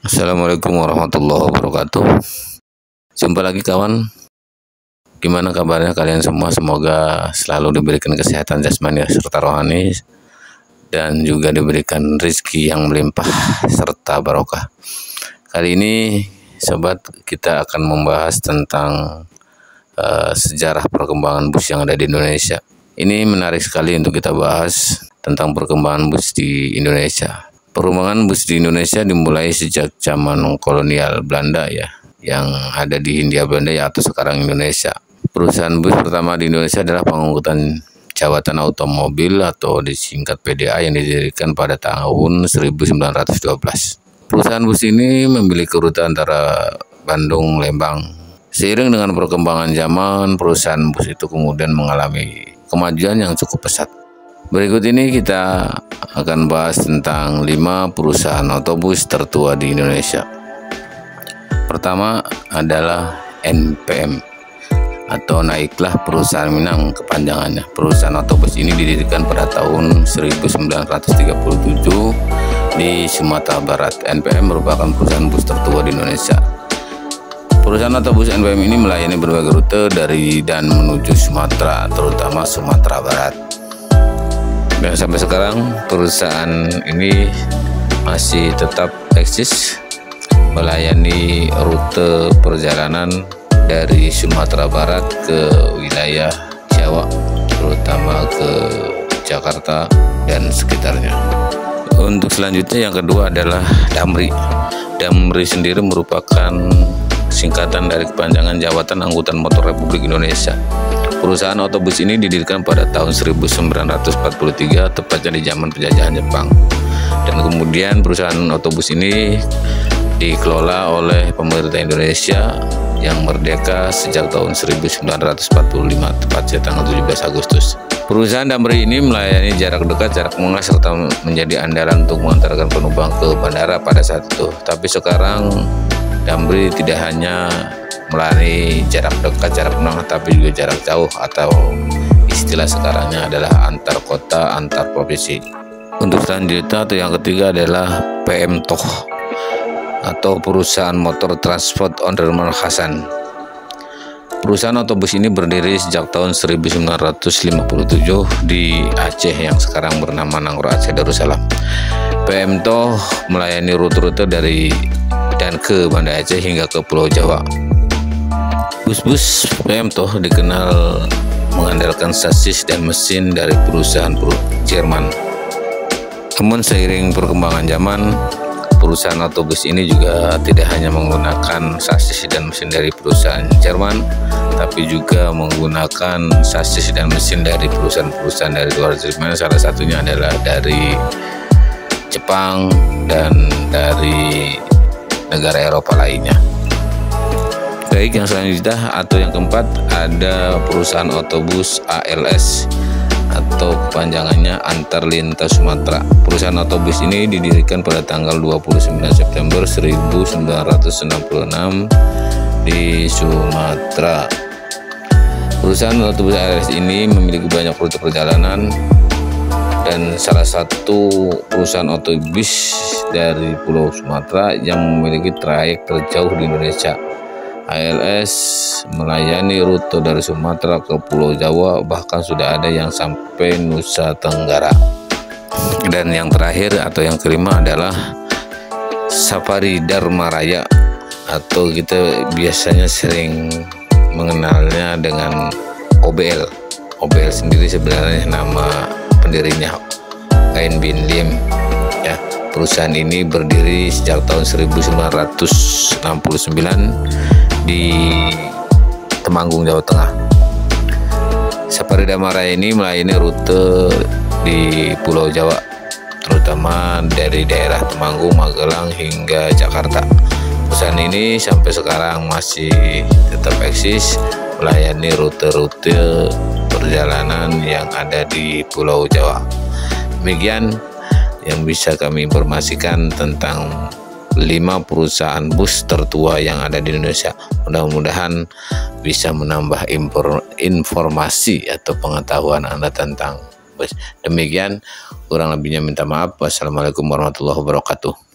Assalamualaikum warahmatullahi wabarakatuh. Jumpa lagi kawan. Gimana kabarnya kalian semua? Semoga selalu diberikan kesehatan jasmani serta rohani, dan juga diberikan rezeki yang melimpah serta barokah. Kali ini sobat, kita akan membahas tentang sejarah perkembangan bus yang ada di Indonesia. Ini menarik sekali untuk kita bahas tentang perkembangan bus di Indonesia. Perkembangan bus di Indonesia dimulai sejak zaman kolonial Belanda ya, yang ada di Hindia Belanda ya, atau sekarang Indonesia. Perusahaan bus pertama di Indonesia adalah Pengangkutan Jawatan Automobil atau disingkat PDA yang didirikan pada tahun 1912. Perusahaan bus ini memiliki rute antara Bandung, Lembang. Seiring dengan perkembangan zaman, perusahaan bus itu kemudian mengalami kemajuan yang cukup pesat. Berikut ini kita akan bahas tentang 5 perusahaan otobus tertua di Indonesia. Pertama adalah NPM atau Naiklah Perusahaan Minang kepanjangannya. Perusahaan otobus ini didirikan pada tahun 1937 di Sumatera Barat. NPM merupakan perusahaan bus tertua di Indonesia. Perusahaan otobus NPM ini melayani berbagai rute dari dan menuju Sumatera, terutama Sumatera Barat. Dan sampai sekarang perusahaan ini masih tetap eksis melayani rute perjalanan dari Sumatera Barat ke wilayah Jawa, terutama ke Jakarta dan sekitarnya. Untuk selanjutnya yang kedua adalah Damri. Damri sendiri merupakan singkatan dari kepanjangan Jawatan Angkutan Motor Republik Indonesia. Perusahaan otobus ini didirikan pada tahun 1943, tepatnya di zaman penjajahan Jepang. Dan kemudian perusahaan otobus ini dikelola oleh pemerintah Indonesia yang merdeka sejak tahun 1945, tepatnya tanggal 17 Agustus. Perusahaan Damri ini melayani jarak dekat, jarak menengah, serta menjadi andalan untuk mengantarkan penumpang ke bandara pada saat itu. Tapi sekarang Damri tidak hanya melayani jarak dekat, jarak menengah, tapi juga jarak jauh, atau istilah sekarangnya adalah antar kota, antar provinsi. Untuk selanjutnya atau yang ketiga adalah PM Toh atau Perusahaan Motor Transport Onderman Hasan. Perusahaan otobus ini berdiri sejak tahun 1957 di Aceh yang sekarang bernama Nangro Aceh Darussalam. PM Toh melayani rute-rute dari dan ke Banda Aceh hingga ke Pulau Jawa. Bus-bus PM Toh dikenal mengandalkan sasis dan mesin dari perusahaan Jerman. Namun seiring perkembangan zaman, perusahaan otobus ini juga tidak hanya menggunakan sasis dan mesin dari perusahaan Jerman, tapi juga menggunakan sasis dan mesin dari perusahaan-perusahaan dari luar Jerman. Salah satunya adalah dari Jepang dan dari negara Eropa lainnya. Baik, yang selanjutnya atau yang keempat ada perusahaan otobus ALS atau kepanjangannya Antar Lintas Sumatera. Perusahaan otobus ini didirikan pada tanggal 29 September 1966 di Sumatera. Perusahaan otobus ALS ini memiliki banyak rute perjalanan dan salah satu perusahaan otobus dari Pulau Sumatera yang memiliki trayek terjauh di Indonesia. ALS melayani rute dari Sumatera ke Pulau Jawa, bahkan sudah ada yang sampai Nusa Tenggara. Dan yang terakhir atau yang kelima adalah Safari Dharma Raya, atau kita biasanya sering mengenalnya dengan OBL. OBL sendiri sebenarnya nama pendirinya Ain bin Lim ya. Perusahaan ini berdiri sejak tahun 1969 di Temanggung, Jawa Tengah. Safari Dharma Raya ini melayani rute di Pulau Jawa, terutama dari daerah Temanggung, Magelang hingga Jakarta. Perusahaan ini sampai sekarang masih tetap eksis melayani rute-rute perjalanan yang ada di Pulau Jawa. Demikian yang bisa kami informasikan tentang 5 perusahaan bus tertua yang ada di Indonesia. Mudah-mudahan bisa menambah informasi atau pengetahuan Anda tentang bus. Demikian, kurang lebihnya minta maaf. Wassalamualaikum warahmatullahi wabarakatuh.